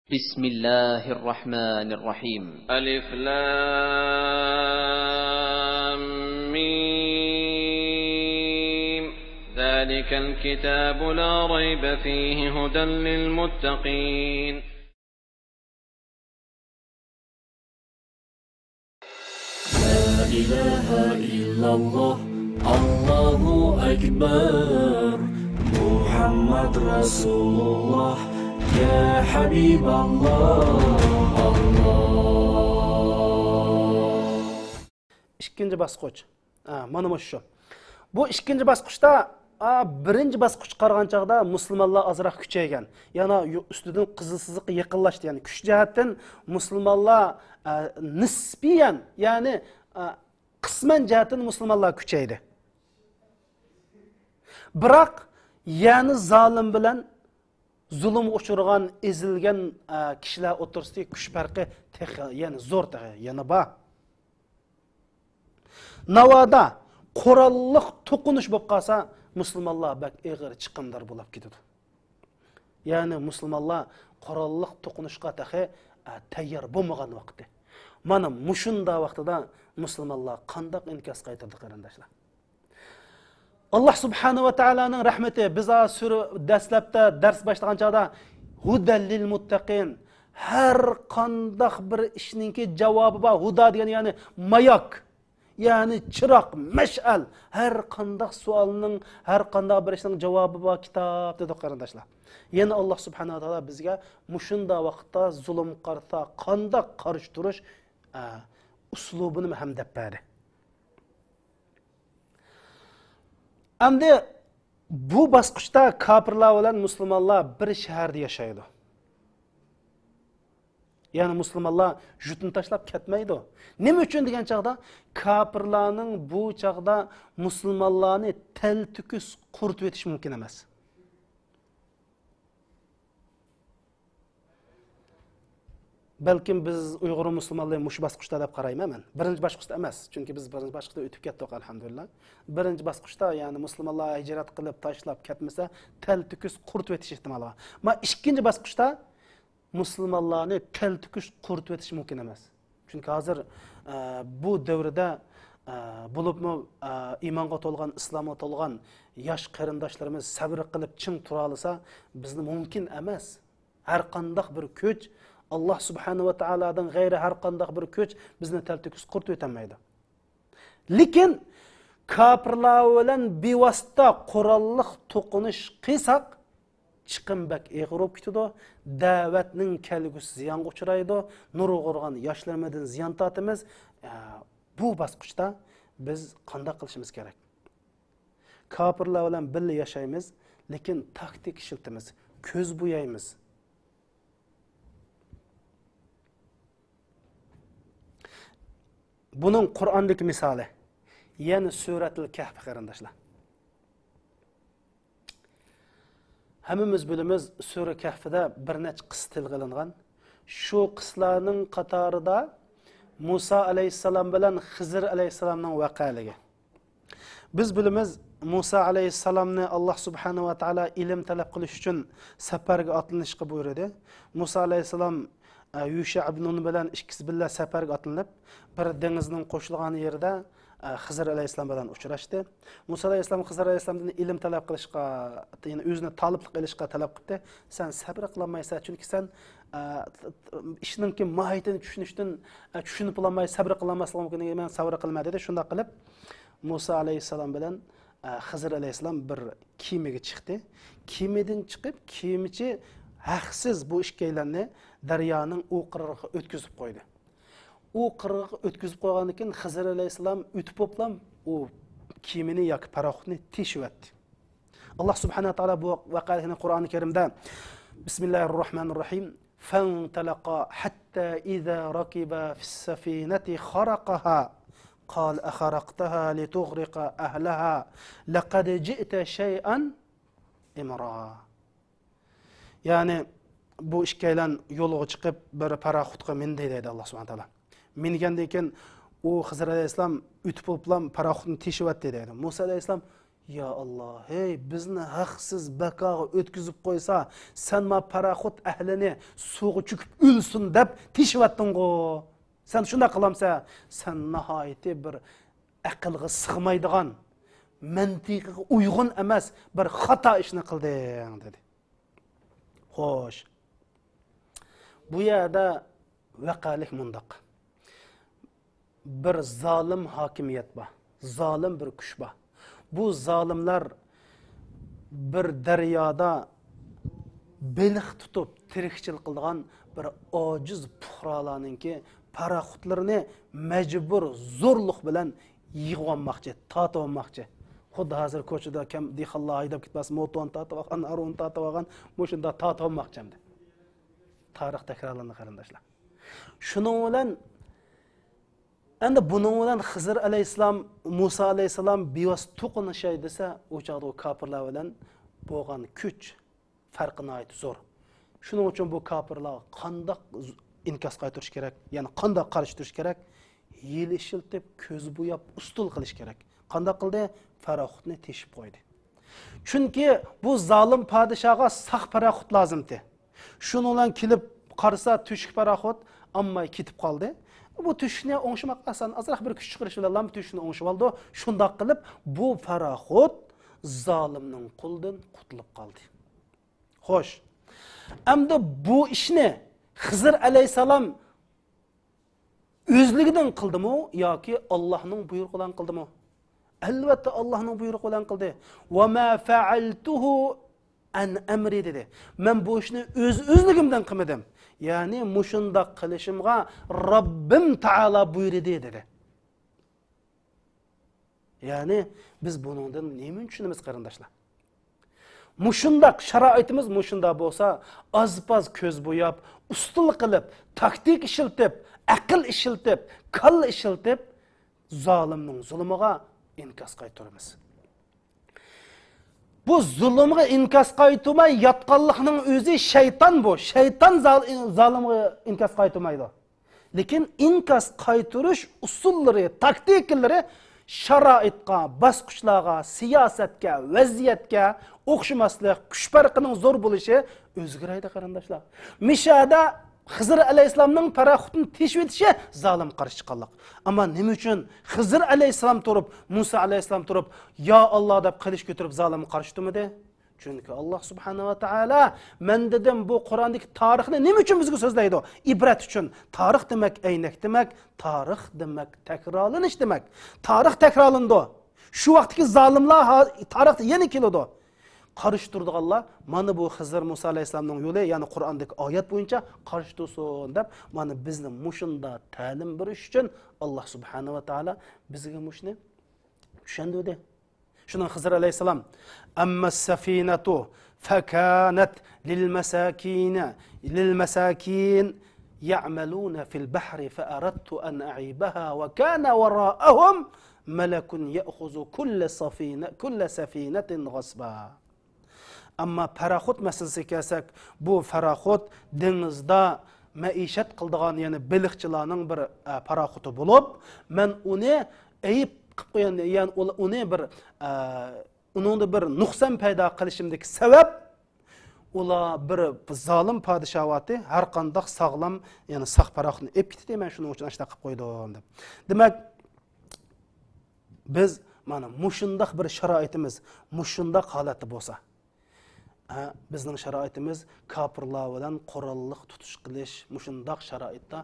بسم الله الرحمن الرحيم ألف لام ميم ذلك الكتاب لا ريب فيه هدى للمتقين لا إله إلا الله الله أكبر محمد رسول الله يا حبيب الله İkinci basqıç. Mana şu. Bu ikinci basqıçta birinci basqıç qarğan çağda musulmonlar azroq kuchaygan. Yana ustidan qizilsizlik yaqinlashdi. Yani kuch jihatdan musulmonlar nisbiyan, yani qisman jihatdan musulmonlar kuchaydi. Biroq yani zolim bilan zulm uchirgan, ezilgan kishilar o'rtasidagi kuch farqi yani zo'r, yana bor. Navada qurolliq to'qinish bo'lib qolsa, musulmonlar bak eg'ir chiqimdar bo'lib ketadi. Ya'ni musulmonlar qurolliq to'qinishga tayyor bo'lmagan vaqtda. Mana mushunda vaqtida musulmonlar qanday inkas qaytardi qarindoshlar. Allah subhanahu va taolaning rahmati biz sura dastlabda dars boshlagan chog'da hudal lil muttaqin, har qanday bir ishningki javobi bor. Huda degani yani mayak, yani chiroq, mash'al, har qanday savolning, har qanday bir ishning javobi bor kitob dedi qarindoshlar. Yana Allah subhanahu va taolo bizga mushunda vaqtda zulm qarta qanday qarshi turish uslubini ham deb berdi. Endi bu basqıçta kafirlar bilan musulmonlar bir shaharda yashaydi. Yani musulmonlar jutun tashlab ketmaydi. Nima uchun degan chaqda kafirlarning bu chaqda musulmonlarni taltukus quritib etish mumkin emas. Belki biz Uyg'ur musulmonlar mush basqıçta deb qarayman men. Birinchi basqıçta emas, chunki biz birinchi basqıçta o'tib ketdik alhamdulillah. Birinchi basqıçta yani musulmonlar hijrat qilib tashlab ketmasa, taltukus quritib etish ehtimoli bor. Ma ikkinchi basqıçta musulmonlarni taltukus quritib etish mumkin emas. Chunki hozir bu davrda bo'libmi iymonga to'lgan, islomga to'lgan yosh qarindoshlarimiz sabr qilib chin tura olsa, bizni mumkin emas. Har qanday bir kuch Allah subhanahu wa ta'aladan g'ayri har qanday bir kuch bizni taltukus quritib o'tamaydi. Lekin kafirlar bilan bevosita qurolliq to'qinish qilsak, chiqim bak eg'irib ketadi, da'vatning kelgusi ziyonga uchraydi, nurg'urgan yoshlarimidan ziyon tortamiz. Bu bosqichda biz qanday qilishimiz kerak? Kafirlar bilan birga yashaymiz, lekin taktik ishlatamiz, ko'z bo'yaymiz. Bunun Kur'an'daki misali, yani Suratul Kahf qarindoshlar. Hammamiz bilamiz, Sura Kahfda bir necha qissa tilg'ilingan. Shu qislarning qatorida Musa alayhissalom bilan Xizr alayhissalomning voqealigi. Biz bilamiz, Musa alayhissalomni Alloh subhanahu va taolo ilm talab qilish uchun safarga otlanishga buyurdi. Musa alayhissalom Yusha ibn Nun bilan ikkisi birga safarga otlanib, bir dengizning qo'shilgan yerida Xizr alayhissalom bilan uchrashdi. Musa alayhissalom Xizr alayhissalomdan ilm talab qilishga, ya'ni o'zini taliblik qilishga talab qildi. Sen sabr qilmaysan, chunki sen ishninki mohiyatini tushunib olmay sabr qilmasliging mumkin. Men sabr qilma dedi. Shunda qilib Musa alayhissalom bilan Xizr alayhissalom bir kemaga chiqdi. Kemadan chiqib, kemichi haqsiz bu ishkaylarni daryoning u qirg'iga o'tkazib qo'ydi. U qirg'iga o'tkazib qo'ygandan keyin Xizr alayhissalom o'tib o'plam u kemini yoki paraxodni teshivatdi. Alloh subhanahu va taolo bu voqeani Qur'oni Karimda Bismillahirrohmanirrohim فانطلقا حتى إذا ركبا في السفينة خرقها قال أخرقتها لتغرق أهلها لقد جئت شيئا إمرا. Yani bu ishkaylan yo'lga chiqib bir paraxodga mindi dedi Alloh subhanahu taolo. Mingandan keyin u Xizr alayhissalom o'tib o'plam paraxodni teshivatdi dedi. Musa alayhissalom Ya Allah, hey bizni haqsiz baqaga o'tkazib qo'ysa, sen ma paraxot ahlini suvga cho'kib o'lsin deb tishvatding-ku. Sen shunda qilamsa, sen nihoyatda bir aqlga sig'maydigan, mantiqiga uyg'un emas bir xato ishni qilding dedi. Xo'sh. Bu yerda vaqalik mundaq. Bir zolim hokimiyat bor, zolim bir kuch bor. Bu zolimlar bir daryoda beliq tutib tirikchilik qilgan bir ojiz puhrolarninki paraxutlarini majbur zo'rlik bilan yig'ib olmoqchi, tatib olmoqchi. Xuddi hozir ko'chada kam dehqonlar haydab ketmas, moton tatib olgan, aron tatib olgan, mushunda tatib olmoqchi endi. Tarix takrorlanadi qarindoshlar. Shuning bilan endi buning bilan Xizr alayhisalom, Musa alayhisalom bevos to'qinishay desa, o chaqda o kofirlar bilan bo'lgan kuch farqini aytib zo'r. Shuning uchun bu kofirlar qandoq inkas qaytirish kerak, ya'ni qandoq qarshi turish kerak? Yil ishiltib, ko'z bo'yab, ustul qilish kerak. Qandoq qildi? Paraxutni teshib qo'ydi. Chunki bu zolim podshohga saq paraxut lozimdi. Shuning bilan kelib qarsa tushuk paraxut amma ketib qoldi. Bu tushni o'ngishmoq asan azroq bir kuch chiqarish bilan tushni o'ngishib oldi. Shundoq qilib bu paraxut zolimning qo'lidan qutulib qoldi. Xo'sh. Endi bu ishni Xizr alayhisalom o'zligidan qildimi yoki Allohning buyrug'i bilan qildimi? Albatta Allohning buyrug'i bilan qildi. Va ma fa'altuhu an amri dedi. Men bu ishni o'zligimdan qilmadim. Ya'ni mushundaq qilishimga Robbim Taala buyurdi dedi. Ya'ni biz buningdan nima tushunamiz qarindoshlar? Mushundaq sharoitimiz mushunda bo'lsa, azpaz ko'z bo'yab, ustul qilib, taktik ishiltib, aql ishiltib, kalla ishiltib, zolimning zulmiga inkas qaytaramiz. Bu zulmga inkas qaytarmay yotqanlikning o'zi shayton bu. Shayton zolimga inkas qaytarmaydi. Lekin inkas qaytarish usullari, taktikalari sharoitga, bosqichlarga, siyosatga, vaziyatga o'xshamaslik, kuch farqining zo'r bo'lishi o'zgaraydi qarindoshlar. Mishada Xizr alayhisalomning paraxutini teshib etishi zolim qarshi chiqqanlik. Ammo nima uchun Xizr alayhisalom turib, Musa alayhisalom turib, "Ya Alloh" deb qilich ko'tarib zolim qarshi turmadi? Chunki Alloh subhanahu va taolo men dedim bu Qur'ondagi tarixni nima uchun bizga so'zlaydi? Ibrat uchun. Tarix demak aynak demak, tarix demak takrorlanish demak. Tarix takrorlandi. Shu vaqtdagi zolimlar tarixda yana keladi. Qarshi turdiganlar mana bu Xizr Musa alayhisalomning yo'li, ya'ni Qur'ondagi oyat bo'yicha qarshi tursin deb mana bizni mushunda ta'lim berish uchun Alloh subhanahu va taolo bizga mushni tushundirdi. Shundan Xizr alayhisalom amma safinatu fakanat lil masakin ya'maluna fil bahri fa aradtu an a'ibaha wa kana wara'ahum malakun ya'khudhu kull safinatin ghasba. Amma paraxut masalasiga kelsak, bu paraxut dengizda maishat qildigan, ya'ni baliqchilarning bir paraxuti bo'lib, men uni ayib qilib qo'ygan, ya'ni uni bir uningda bir nuqson paydo qilishimdagi sabab ular bir zolim podshohati har qanday sog'lom, ya'ni saq paraxutni ep ketdi, men shuning uchun ashta qilib qo'ydim deb. Demak, biz mana mushundaq bir sharoitimiz, mushundaq holatda bo'lsa, bizning sharoitimiz kofirlar bilan qurolliq tutish qilish, mushundaq sharoitda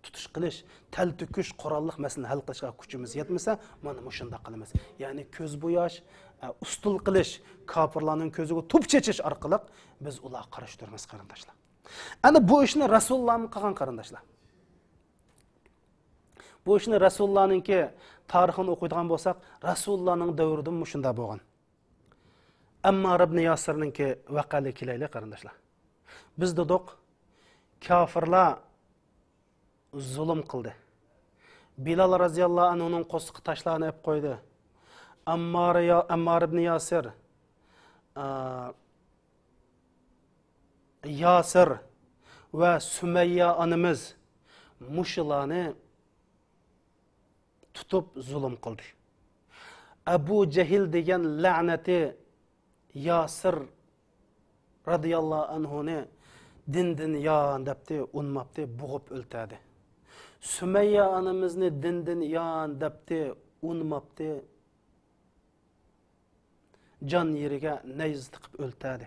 tutish qilish, tal to'kish, qurolliq masalani hal qilishga kuchimiz yetmasa, mana mushundaq qilamiz. Ya'ni ko'z bo'yash, ustul qilish, kofirlarning ko'ziga tup chechish orqali biz ular qarshi turamiz qarindoshlar. Ana bu ishni Rasululloh qilgan qarindoshlar. Bu ishni Rasulullohning tarixini o'qiydigan bo'lsak, Rasulullohning davrida mushunda bo'lgan. Ammar ibn Yasirning vaqali kelaylik qarindoshlar. Biz dedik, kofirlar zulm qildi. Bilal radhiyallohu anhuning qo'shiqi tashlanib qo'ydi. Ammar ibn Yasir, Yasir va Sumayya onamiz mushularni tutib zulm qildi. Abu Cehil degan la'nati Yasir radıyallahu anhuni dindin yan depti, unmapti, buğup öltedi. Sümeyye anamizni dindin yan depti, unmapti, can yeriga neyz tiqib o'ltadi.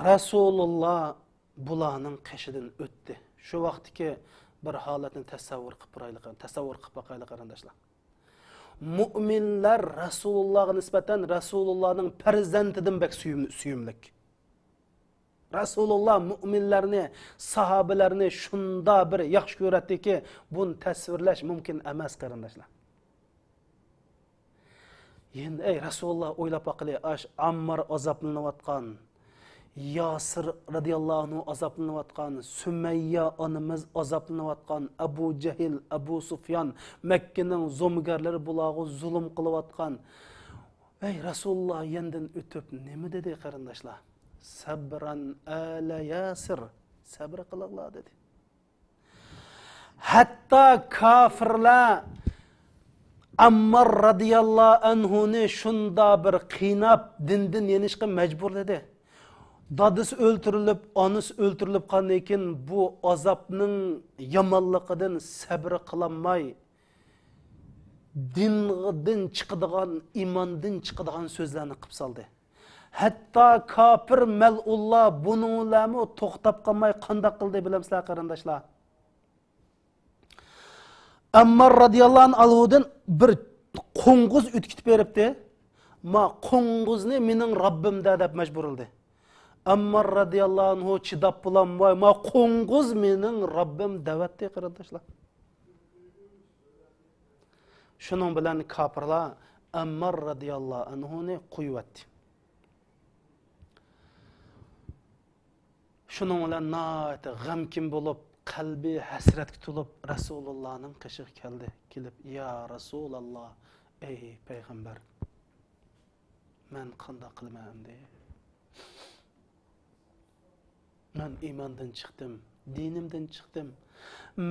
Rasululloh bularning qishidan o'tdi. Shu vaqtki bir holatni tasavvur qilib boqaylik qarindoshlar. Mu'minlar Rasulullohga nisbatan Rasulullohning farzandidan bak suyumlik. Rasululloh mu'minlarni, sahobalarni shunda bir yaxshi ko'radiki, buni tasvirlash mumkin emas qarindoshlar. Endi ey Rasululloh o'ylab boqili, Ammar azoblanayotgan, Yasir radıyallahu anhu azoblanayotgan, Sumayya onamiz azoblanayotgan, Abu Cehil, Abu Sufyan, Mekkening zo'mgarlari bularga zulm qilayotgan. Ey Rasululloh yendan o'tib nima dedi qarindoshlar? Sabran ala Yasir, sabr qilinglar dedi. Hatta kafirlar Ammar radıyallahu anhuni shunda bir qiynab dindan yenishga majbur dedi. Dadisi o'ltirilib, onasi o'ltirilib qandan keyin bu azobning yomonligidan sabr qilolmay dindan chiqadigan, imondan chiqadigan so'zlarni qilib soldi. Hatta kafir malullah buninglarni to'xtab qolmay qanday qildi bilamsizlar qarindoshlar? Ammar radıyallahu anhudan bir qo'ng'iz o'tkitib beribdi. Ma qo'ng'izni mening Rabbimda deb majbur qildi. Ammar radıyallahu anhu chidab bo'lolmay, ma qo'ng'iz mening Rabbim davatdi qarindoshlar. Shuning bilan kafirlar Ammar radıyallahu anhuni qo'yibdi. Shuning bilan nati g'amkin bo'lib, qalbi hasratga to'lib Rasulullohning qishiga kelib, "Ya Rasululloh, ey payg'ambar, men qanday qilmam dey. Men iymondan chiqdim, dinimdan chiqdim.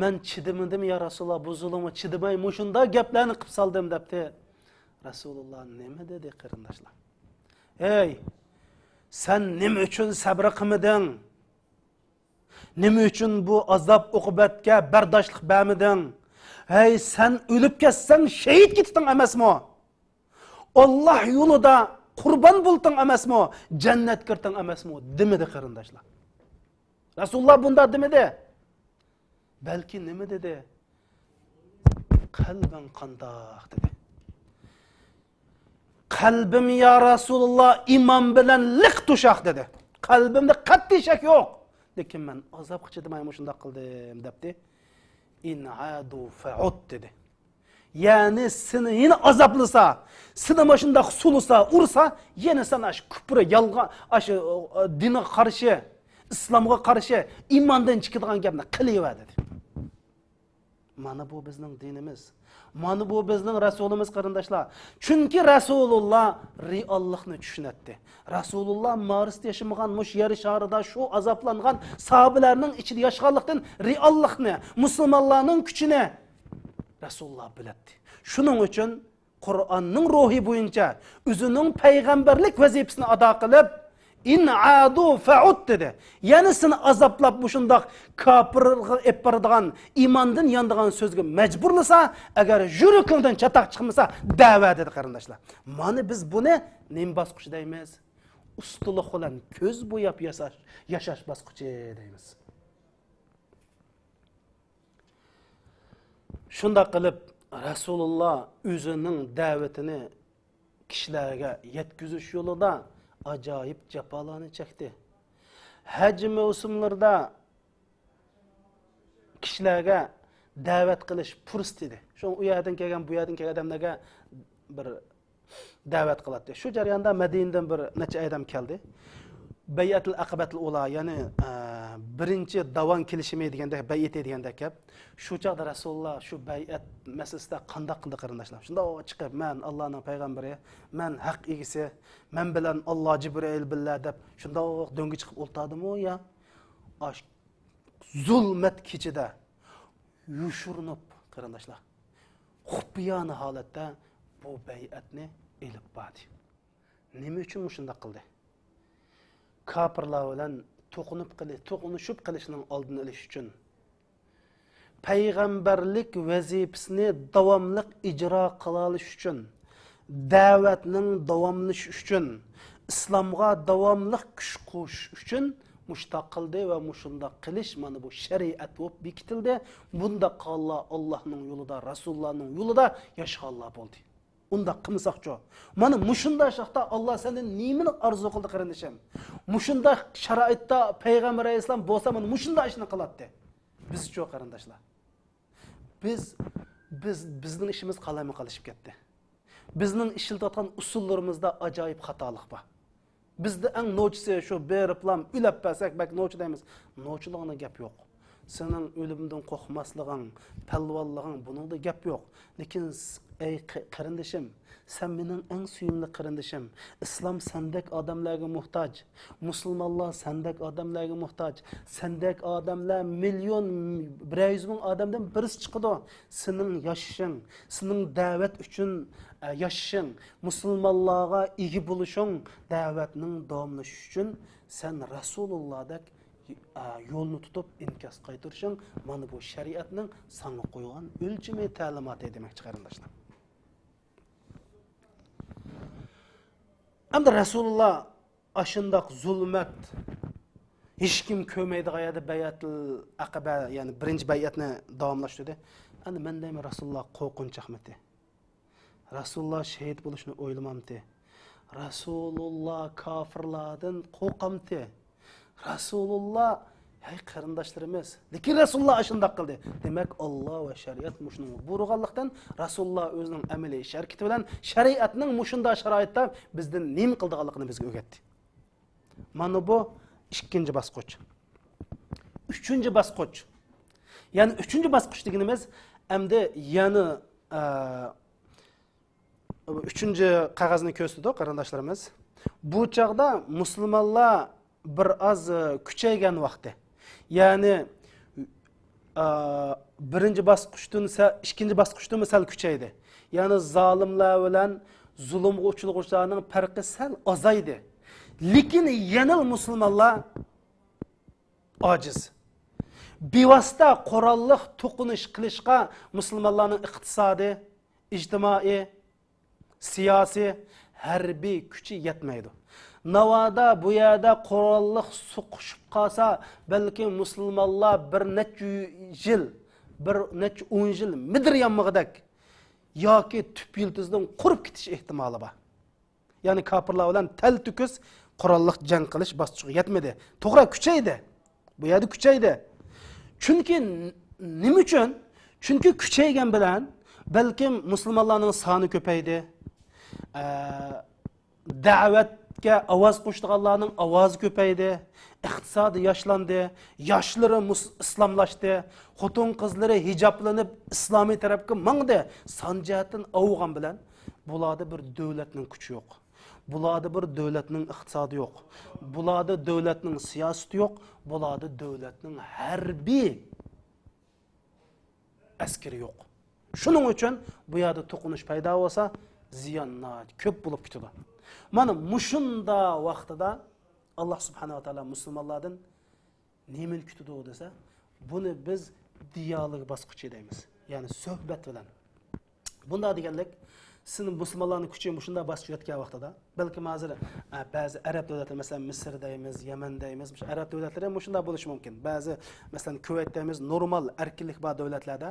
Men chidimadim ya Rasululloh, bu zulmga chidamay mushunda gaplarni qilib soldim" debdi. Rasululloh nima dedi qarindoshlar? "Ey, sen nima uchun sabr qilmading? Nima uchun bu azob uqubatga bardoshlik bermading? Hey, sen o'lib ketsang shahid ketding emasmi? Alloh yo'lida qurbon bo'lding emasmi? Jannat kirding emasmi?" demedi qarindoshlar. Rasululloh bunda demedi. Balki nima dedi? Qalbim qandoq dedi. Qalbim ya Rasululloh iymon bilan liq to'shaq dedi. Qalbimda qat'iy shak yo'q. Lekin men azob qichidimay shunda qildim debdi. "In'adu fa'ud" dedi. Ya'ni seni yine azoblasa, seni mashunda sulsa, ursa, yana sana shu kufr, yolg'on, shu dinga qarshi, islomga qarshi, iymondan chiqadigan gapni qilaver dedi. Mana bu bizning dinimiz. Mana bu bizning rasulimiz qarindoshlar. Chunki Rasululloh reallikni tushunatdi. Rasululloh Marsda yashamagan, mush yer sharida shu azoblangan sahobalarning ichida yashganlikdan reallikni, musulmonlarning kuchini Rasululloh biladi. Shuning uchun Qur'onning ruhi bo'yicha o'zining payg'ambarlik vazifasini ado qilib, "In'adu fa'ud" dedi. Yani seni azoblab bu shundoq kafirga ep baradigan, iymondan yandigan so'zga majburlasa, agar yuragingdan chataq chiqmasa, da'vat dedi qarindoshlar. Mana biz buni nim bosqichi deymiz? Ustulik bilan ko'z bo'yab yashash bosqichi deymiz. Shunda qilib Rasululloh o'zining da'vatini kishilarga yetkazish yo'lida ajoyib jafolarni chekdi. Haj mavsumlarida kishilarga da'vat qilish fursat edi. Shu u yerdan kelgan, bu yerdan kelgan odamlarga bir da'vat qiladi. Shu jarayonda Madinadan bir necha odam keldi. Bay'atul aqabatul ula, ya'ni birinchi davon kelishimi deganda bay'at deganda gap. Shu chaqda Rasululloh shu bay'at masalasida qanday qildi qarindoshlar? Shunda o chiqib, "Men Allohning payg'ambari, men haq egisi, men bilan Alloh Jibril billah" deb shunda do'nga chiqib o'ltadimi ya? Ash zulmat kechida yushurinib qarindoshlar. Xufiyona holatda bu bay'atni elib badi. Nima uchun shunda qildi? Kafirlar bilan to'qinishib qilishning oldini olish uchun. Payg'ambarlik vazifasini davomli ijro qila olish uchun, da'vatning davomlashishi uchun, islomga davomli kuch qo'shish uchun mushtaq qildi va mushunda qilish mana bu shariat bo'lib bekitildi. Bunda qalla Allohning yo'lida, Rasulullohning yo'lida yashag'anlar bo'ldi. Unda qilmasaqcho. Mana mushunda shaqda Alloh sendan nimani arzu qildi qarindishim. Mushunda sharoitda payg'ambar alayhisalom bo'lsa, mana mushunda ishni qiladi. Bizcho qarindoshlar. Bizning ishimiz qalami qilishib ketdi. Bizning ishildatgan usullarimizda ajoyib xatolik bor. Bizde en noçisi şu beriplam ülep bəsək bək noçu deyimiz. Noçuluğuna gap yox. Senin ölümdən qorxmaslığın, pəlvallığın bunun da gap yox. Lakin ey qarindişim, sen benim en suyumlu qarindişim. İslam sendek adamlarga muhtaç. Müslümanlar sendek adamlarga muhtaç. Sendek adamlar milyon, 100 bin adamdan birisi çıkıdı. Senin yaşışın, senin davet üçün yaşışın, Müslümanlığa iyi buluşun, davetinin davamlaşışı üçün sen Resulullah'dak yolunu tutup inkas qaytırışın, mana bu şeriatning sana qo'ygan ölçümü ta'limot demek qarindoshlar. Hamda Rasulullah aşındaq zulmat hech kim ko'maydi qayerda bayatul aqaba, ya'ni birinchi bayatni davomlashtirdi. Endi men deyman Rasulullah qo'rqinchaqmidi. Rasulullah şehit bo'lishni o'ylamamdi. Rasulullah kafirlardan qo'rqamdi. Rasulullah hey qarindoshlarimiz, lekin Rasulullah ashundaq qildi. Demak Alloh va shariat mushuni buyurganlikdan Rasulullah o'zining amaliy sharkiti bilan shariatning mushunda sharoitda bizdan nima qildiganligini bizga o'rgatdi. Mana bu ikkinchi bosqich. Uchinchi bosqich. Ya'ni uchinchi bosqich deganimiz endi yana üçüncü qog'ozni ko'rsatdi qarindoshlarimiz. Bu chaqda musulmonlar bir az kuchaygan vaqtda, ya'ni birinchi bosqichdan ikkinchi bosqichdan sal kuchaydi. Ya'ni zolimlar bilan zulmga uchraguvchilarning farqi sal azaydi. Lekin yana musulmonlar ojiz. Bevosita qurolliq to'qinish qilishga musulmonlarning iqtisodiy, ijtimoiy, siyasi, harbiy kuchi yetmaydi. Navada bu yerda qurolliq so'qishib qolsa, balki musulmonlar bir necha yil, bir necha 10 yil midir yanmag'idak yoki tüp yıldızdan qurib ketish ehtimoli bor. Ya'ni kafirlar bilan taltukuz qurolliq jang qilish bosqichiga yetmadi. To'g'ri kuchaydi. Bu yerda kuchaydi. Chunki nima uchun? Chunki kuchaygan bilan balkim musulmonlarning soni ko'paydi. Da'vatga ovoz qo'shganlarning ovozi ko'paydi, iqtisodi yoshlanadi, yoshlari islomlashdi, xotin qizlari hijoblanib islomiy tarafga mangdi. Sanjatdan avg'an bilan bularda bir davlatning kuchi yo'q. Bularda bir davlatning iqtisodi yo'q. Bularda davlatning siyosati yo'q. Bularda davlatning harbiy askari yo'q. Shuning uchun bu yerda to'qinish paydo bo'lsa, ziyonlar ko'p bo'lib ketadi. Mana mushunda vaqtida Alloh subhanahu va taolo musulmonlardan nemin kutadi desa, buni biz dialog bosqichi deymiz. Ya'ni suhbat bilan. Bunda deganlik, sizning musulmonlarning kuchi mushunda bosib yotgan vaqtida, balki hozir ba'zi arab davlatlari, masalan Misr deymiz, Yaman deymiz, arab davlatlari mushunda bo'lishi mumkin. Ba'zi masalan Kuvayt deymiz, normal erkinlik bor davlatlarda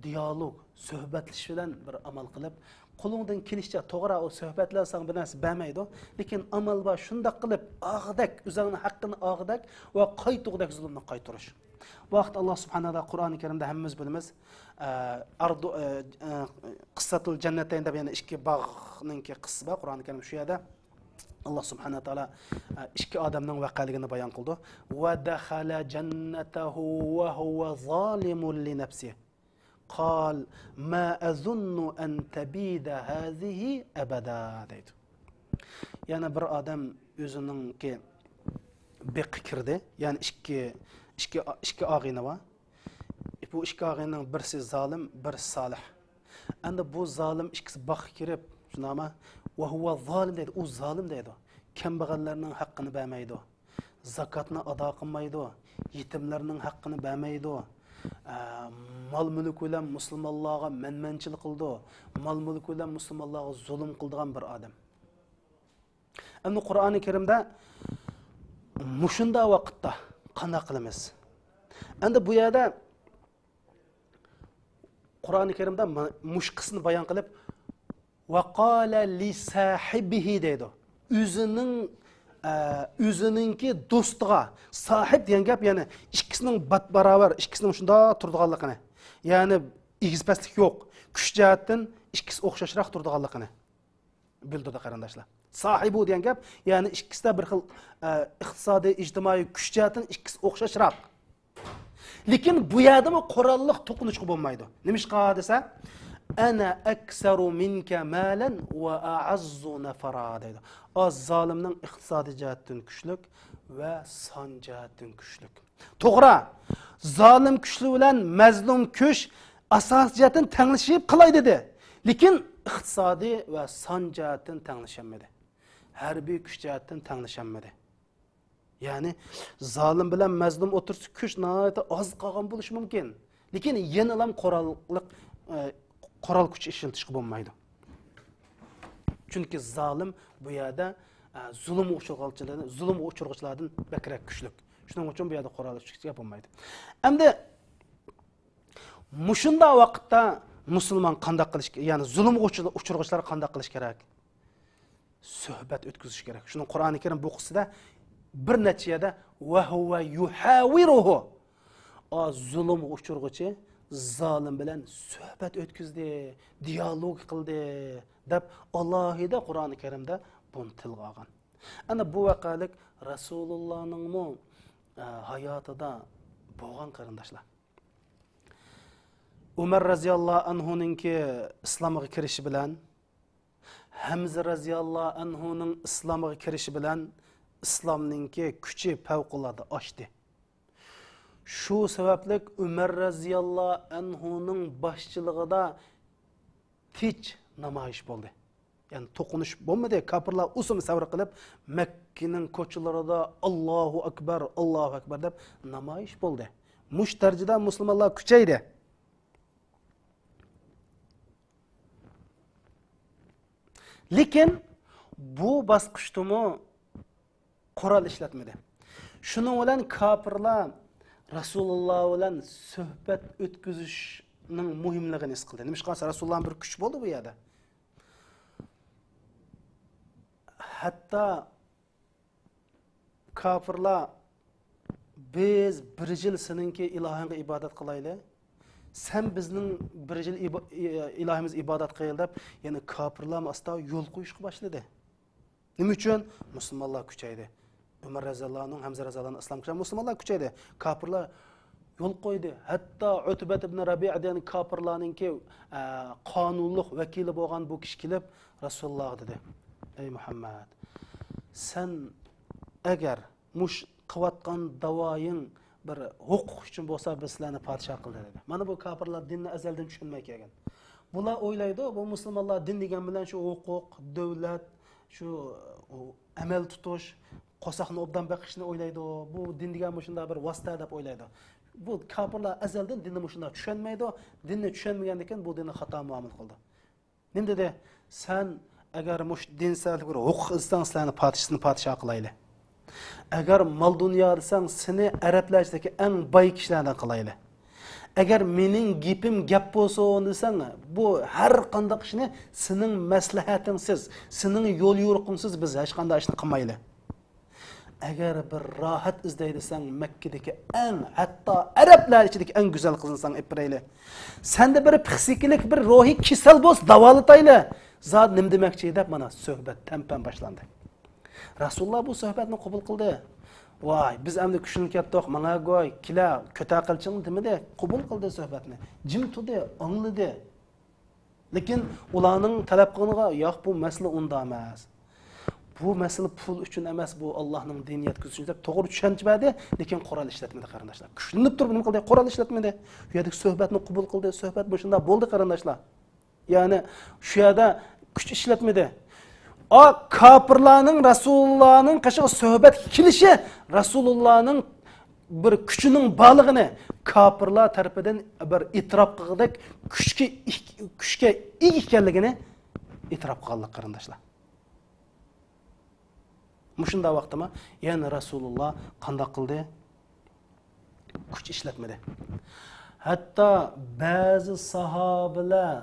dialog, suhbatlash bilan bir amal qilib, qo'lingdan kelishicha to'g'ri o suhbatlarsang bir narsa bermaydi, lekin amal bor, shunda qilib og'dak, o'zining haqqini og'dak va qaytug'dak zulmni qaytarish. Bu vaqt Alloh subhanahu va taolo Qur'oni Karimda hammamiz bilamiz, qissatul jannatayn deb, ya'ni ikki bog'ning qissasi bor Qur'oni Karim. Shu yerda Alloh subhanahu va taolo ikki odamning voqeligini bayon qildi. Va dakhala jannatahu va huwa zalimun li nafsihi. قال ما أظن أن تبيد هذه أبدا deydi. Yani bir adam özününki bir kirdi. Yani iki ağını var. Bu iki ağının birisi zalim, birisi salih. Endi bu zalim ikisi bak kirib Shuni ama va huwa zolim deydi. U zolim deydi. Kambag'allarning haqqini bermaydi. Zakatni ado qilmaydi. Yetimlarning haqqini bermaydi. Mal mulk bilan musulmonlarga manmanchilik qildi. Mal mulk bilan musulmonlarga zulm qildigan bir odam. Endi Qur'oni Karimda mushunda vaqtda qanday qilamiz? Endi bu yerda Qur'oni Karimda mush qismini bayon qilib vaqala li sahibihi deydi. O'zininki do'stiga sahib degan gap, ya'ni ikkisining barobar, ikkisining shunda turdiganligini, ya'ni egizpastlik yo'q, kuch jihatdan ikkisi o'xshashroq turdiganligini bildirdi qarindoshlar. Sahibu degan gap, ya'ni ikkisida bir xil iqtisodiy, ijtimoiy kuch jihatdan ikkisi o'xshashroq. Lekin bu yerda mi qurolliq to'qinish bo'lmaydi. Nimishqa desa, ana aksaru minka malan va a'azzu nafara deydi. O zolimning iqtisodiy jihatdan kuchlik va son jihatdan kuchlik. To'g'ri, zolim kuchli bilan mazlum kuch asos jihatdan tanglashib qilay dedi. Lekin iqtisodiy va son jihatdan tanglashanmadi. Harbiy kuch jihatdan tanglashanmadi. Ya'ni zolim bilan mazlum o'tirsa kuch nihoyatda oz qolgan bo'lishi mumkin. Lekin yana ham qurol kuch ishlatishga bo'lmaydi. Chunki zolim bu yerda zulm uchirg'uchilardan bakrak kuchlik. Shuning uchun bu yerda qurol kuch bo'lmaydi. Endi mushunda vaqtda musulmon qanday qilish, ya'ni zulm uchirg'uchilar qanday qilish kerak? Suhbat o'tkazish kerak. Shuni Qur'oni Karim bu qissada bir nechiyada va huwa yuhawiruhu. O zulm uchirg'uchi zolim bilan suhbat o'tkazdi, dialog qildi deb Allohida Qur'oni Karimda buni tilga olgan. Ana bu vaqalik Rasulullohning hayotida bo'lgan qarindoshlar. Umar radhiyallohu anhuninki islomga kirishi bilan, Hamza radhiyallohu anhuning islomga kirishi bilan islomninki kuchi favqulodda oshdi. Shu sababli Umar radhiyallohu anhuning boshchiligida tinch namoyish bo'ldi. Ya'ni to'qinish bo'lmadi. Kafirlar usum savr qilib Makkaning ko'chalarida Allohu akbar deb namoyish bo'ldi. Mushtarjida musulmonlar kuchaydi. Lekin bu bosqichdami qurol ishlatmadi. Shuning bilan kafirlar Rasululloh bilan suhbat o'tkazishning muhimligini his qildi. Nima qilsa Rasululloh bir kuch bo'ldi bu yerda. Hatto kafirlar biz bir yil seninki ilohingga ibodat qilaylik. Sen bizning bir yil ilohimiz ibodat qil deb, ya'ni kafirlar asta yo'l qo'yishga boshladi. Nima uchun? Musulmonlar kuchaydi. Umar radhiyallohu anhu, Hamza radhiyallohu anhu islom kuchaydi, musulmonlar kuchaydi. Kafirlar yo'l qo'ydi. Hatto Utbat ibn Rabi'a degan kafirlarningki qonunliq vakili bo'lgan bu kishi kelib Rasululloh dedi: "Ey Muhammad, sen agar mush qilayotgan davoying bir huquq uchun bo'lsa, biz sizlarni podshoh qildi" dedi. Mana bu kafirlar dinni azaldan tushunmay kelgan. Bular o'ylaydi, bu musulmonlar din degan bilan shu huquq, davlat, shu amal tutish, qo'saqni obdan baqishni o'ylaydi. Bu din degan shunday bir vosita deb o'ylaydi. Bu kafirlar azaldan dinni shunday tushunmaydi. Dinni tushunmagandan keyin bu dinni xato muomala qildi. Nim dedi? Sen agar mush dinsal bir huquq istan sizlarni podshoh qilaylik. Agar mal dunyo desang, seni arablardagi eng boy kishilardan qilaylik. Agar mening gapim gap bo'lsa desang, bu har qanday ishni sening maslahatingsiz, sening yo'l yo'riqingsiz biz hech qanday ishni qilmaylik. Agar bir rohat izlaydisang, Makkadagi eng, hatto arablar ichidagi eng go'zal qizinsang iprayli. Senda bir psixikalik, bir ruhiy kasal bo'lsa, davolatayli. Zot nim demoqchi deb mana suhbat tampan boshlandi. Rasululloh bu suhbatni qabul qildi. Voy, biz endi kuchini ketdik, menga go'y, kila, ko'ta qilching demadi, qabul qildi suhbatni. Jim turdi, angladi. Lekin ularning talab qilganiga, yo'q, bu masala unda emas. Bu masala pul uchun emas, bu Allohning dinini yetkazishni deb to'g'ri tushunchmadi, lekin qurol ishlatmadi qarindoshlar. Kuchlanib turib nima qildi? Qurol ishlatmadi. Bu yerda suhbatni qabul qildi, suhbat boshida bo'ldi qarindoshlar. Ya'ni shu yerda kuch ishlatmadi. O kafirlarning Rasulullahning qashiga suhbat kilishi Rasulullahning bir kuchining borlig'ini kafirlar tarafidan bir e'tirof qildik, kuchga ega ekanligini e'tirof qilganlar qarindoshlar. Mushunda vaqtda yana Rasululloh qanday qildi? Kuch ishlatmadi. Hatto ba'zi sahobalar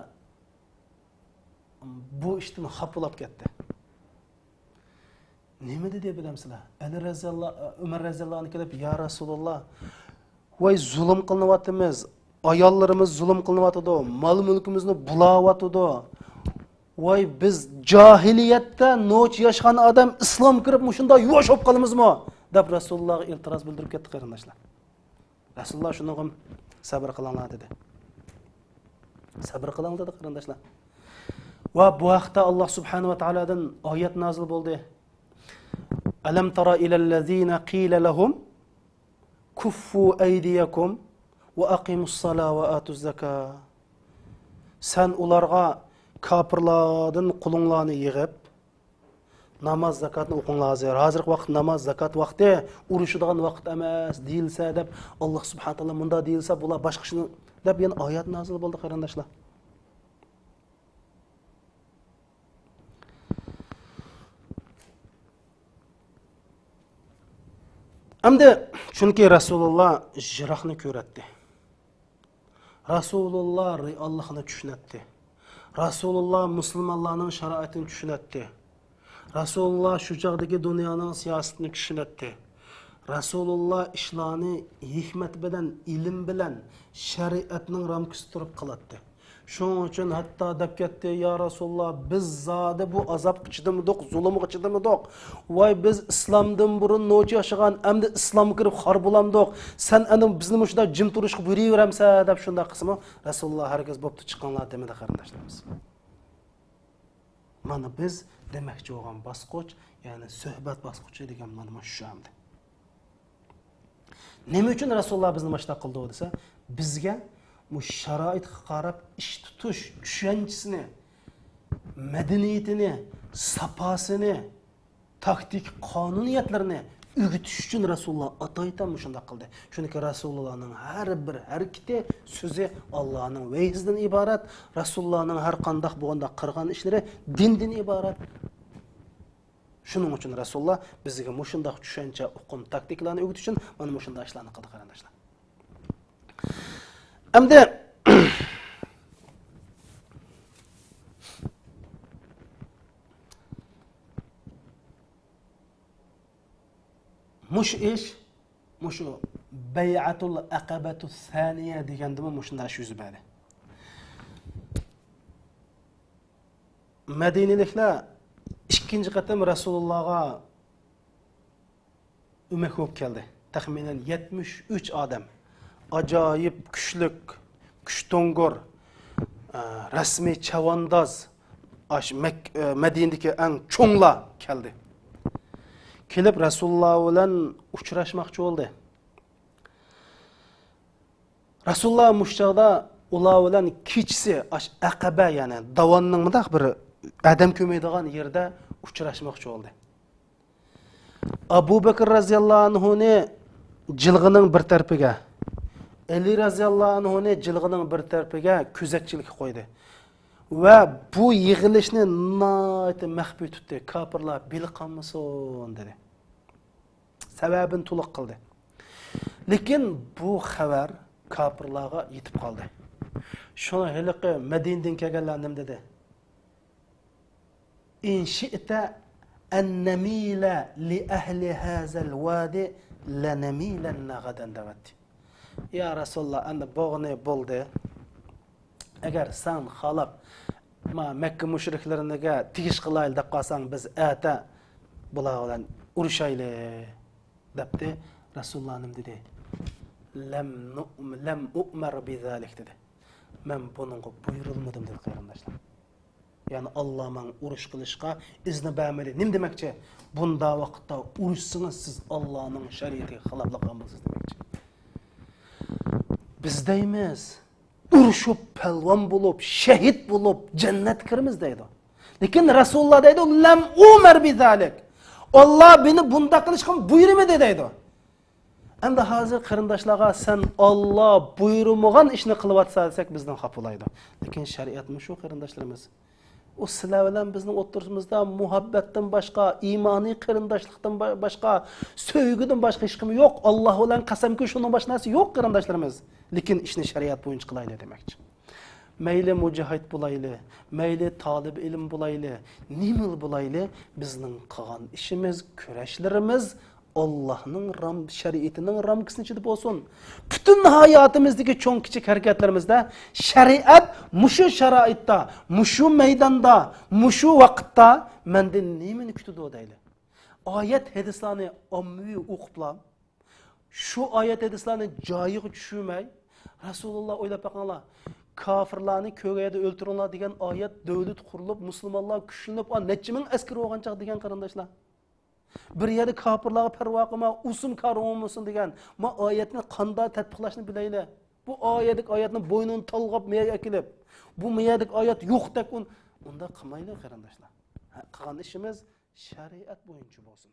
bu ishdan xafolab ketdi. Nima dedi bilamsizlar? Ali raziyallohu Umar raziyallohu anhu kelib, "Ya Rasululloh, voy zulm qilinyapmiz, ayollarimiz zulm qilinyapti, mol mulkimizni bulayapti. Voy biz jahiliyatda noch yashgan odam islom kirib shunda yuvosh bo'lib qolamizmi?" deb Rasulullohga iltiros bildirib ketdi qarindoshlar. Rasululloh shunga sabr qilinglar dedi. Sabr qiling dedi qarindoshlar. Va bu vaqtda Alloh subhanahu va taoladan oyat nozil bo'ldi. Alam tara ilallazina qila lahum kuffu aydiyakum va aqimus salata va atuz zakah. Sen ularga kafirlardan qulunglarni yig'ib namoz zakatni o'qinglar. Hozirgi vaqt namoz zakat vaqti, urushadigan vaqt emas deyilsa deb Alloh subhanahu va taolo bunda deyilsa bular boshqa ishni deb yana oyat nozil bo'ldi qarindoshlar. Hamda chunki Rasululloh jiroqni ko'ratdi. Rasululloh Allohni tushunatdi. Rasululloh musulmonlarning sharoitini tushunatdi. Rasululloh shu chog'dagi dunyoning siyosatini tushunatdi. Rasululloh ishlarni hikmat bilan, ilm bilan, shariatning ramkasida turib qilatdi. Shuning uchun hatto deb ketdi, "Ya Rasululloh, biz zodi bu azobga chidamadiq, zulmga chidamadiq. Voy biz islomdan burun noch yashagan, endi islomga kirib xor bo'lamdiq. Sen endi bizni shunda jim turishga buyuraveramsa" deb shunda qismi Rasululloh hargiz bo'pti chiqqanlar demadi qarindoshlarimiz. Mana biz demakchi bo'lgan bosqich, ya'ni suhbat bosqichi degan mana shu hamda. Nima uchun Rasululloh bizni mashta qildi desa, bizga bu sharoitga qarab ish tutish tushanchisini, madaniyatini, safosini, taktik qonuniyatlarini o'rgatish uchun Rasululloh atoytan shunda qildi. Chunki Rasulullohning har bir harakati, so'zi Allohning vahyidan iborat. Rasulullohning har qanday bo'lganda qilgan ishlari dindan iborat. Shuning uchun Rasululloh bizga mushundaq tushuncha, uqum, taktiklarni o'rgatish uchun mana mushundaq ishlarni qildi qarindoshlar. Endi mush ish, mushu bay'atul aqabatu thaniya degandimi mushunda shu yuz berdi. Madinaliklar ikkinchi qatam Rasulullohga umma ko'p keldi. Taxminan 73 odam. Ajoyib kuchlik, kuchtongur, rasmiy chavandoz Madinadagi eng cho'nglar keldi. Kelib Rasululloh bilan uchrashmoqchi bo'ldi. Rasululloh mushchaqda ular bilan kechsi Aqaba, ya'ni davonning mudaq bir adam ko'maydigan yerda uchrashmoqchi bo'ldi. Abu Bakr raziyallohu anhu ni jilg'ining bir tarafiga, Ali raziyallohu anhu ni jilg'ining bir tarafiga kuzatchilik qo'ydi. Va bu yig'ilishni nihoyatda maxfiy tutdi. Kafirlar bil qolmasin dedi. Sababini to'liq qildi. Lekin bu xabar kafirlarga yetib qoldi. Shuni hiliqi Madinadan kelganlar nima dedi? In shi'ta an namila li ahli hazal wadi lanamilanna gadan davat. Ya Rasululloh, endi bo'g'ni bo'ldi. Agar sen xalab Makka mushriklariniga tegish qilaylik deb qolsang, biz ata bular bilan urushayli debdi. Rasululloh nim dedi? Lam u'mar bi zalik dedi. Men buningga buyurilmadim dedi qarindoshlar. Yani Allah men urush qilishga izni bermadi. Nim demakchi? Bunda vaqtda urushsangiz siz Allohning shariatiga xiloflik qilasiz demakchi. Biz deymiz, urushib, palvon bo'lib, shahid bo'lib, jannat kiramiz deydi. Lekin Rasululloh deydi, lam umar bizalik. Allah beni bunda qilishga buyurmadi deydi. Endi hozir qarindoshlarga sen Alloh buyurmagan ishni qilyapsan bizdan xafalaydi. Lekin shariatmi shu qarindoshlarimiz? O sizlar bilan bizning o'rtamizda muhabbatdan boshqa, iymoniy qarindoshlikdan boshqa, sevgidan boshqa hech kim yo'q. Alloh bilan qasamki shundan boshqa narsa yo'q qarindoshlarimiz. Lekin ishni shariat bo'yicha qilaylik demoqchi. Mayli mujahid bo'layli, mayli talib ilm bo'layli, nima bo'layli, bizning qilgan ishimiz, kurashlarimiz Allah'ның şeriatinin ramkasının içinde olsun. Bütün hayatımızdaki çoğun küçük hareketlerimizde şeriat muşu şeraitda, muşu meydanda, muşu vakitte menden neyini kütüdü o değil. Ayet hadislerini ammi okuplam. Şu ayet hadislerini cayığı düşürmey. Resulullah öyle bakanlar. Kafirlarni kögeyde öldürünler diyen ayet devlet kurulup, Müslümanlar güçlünüp, netçimin eskiri oğancak diyen kardeşler. Bir yerde kafirlarga parvo qilma, usum kar olmasin degan. Ma oyatni qanday tatbiqlashni bilaylik. Bu oyatni bo'ynini talg'ab miyaga kelib, bu miyadik oyat yo'q deb unda qilmaylik qarindoshlar. Qilgan ishimiz shariat bo'yicha bo'lsin.